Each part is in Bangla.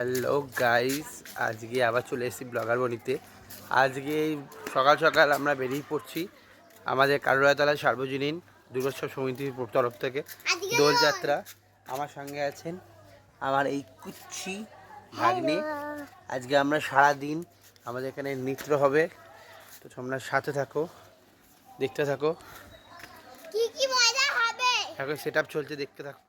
হ্যালো গাইস, আজকে আবার চলে এসেছি ব্লগার বনিতে। আজকে সকাল সকাল আমরা বেরিয়ে পড়ছি আমাদের কারুরাতলা সার্বজনীন দুর্গোৎসব সমিতির তরফ থেকে দোলযাত্রা। আমার সঙ্গে আছেন আমার এই কুচ্ছি ভাগ্নে। আজকে আমরা সারাদিন আমাদের এখানে নৃত্য হবে, তো তোমরা সাথে থাকো, দেখতে থাকো। কি মজা হবে এখন সেটআপ চলছে, দেখতে থাকো।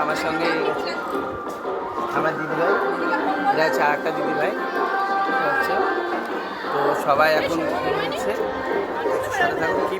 আমার সঙ্গে আমার দিদিভাই, এটা হচ্ছে আর একটা দিদিভাই হচ্ছে। তো সবাই এখন হচ্ছে সাথে থাকুন, কি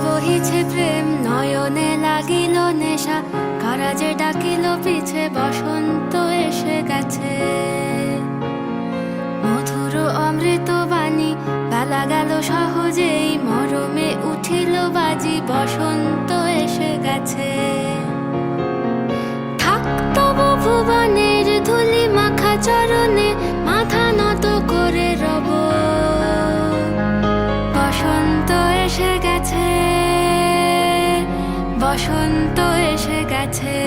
বহিছে প্রেম নয়নে লাগিল নেশা কারাজে ডাকিল পিছে বসন্ত এসে গেছে মধুর অমৃত বাণী বেলা গেল সহজেই মরমে উঠিল বাজি বসন্ত এসে গেছে থাকতব ভুবনের ধুলি মাখা চরণে মাথা নত করে রব বসন্ত এসে গেছে বসন্ত এসে গেছে।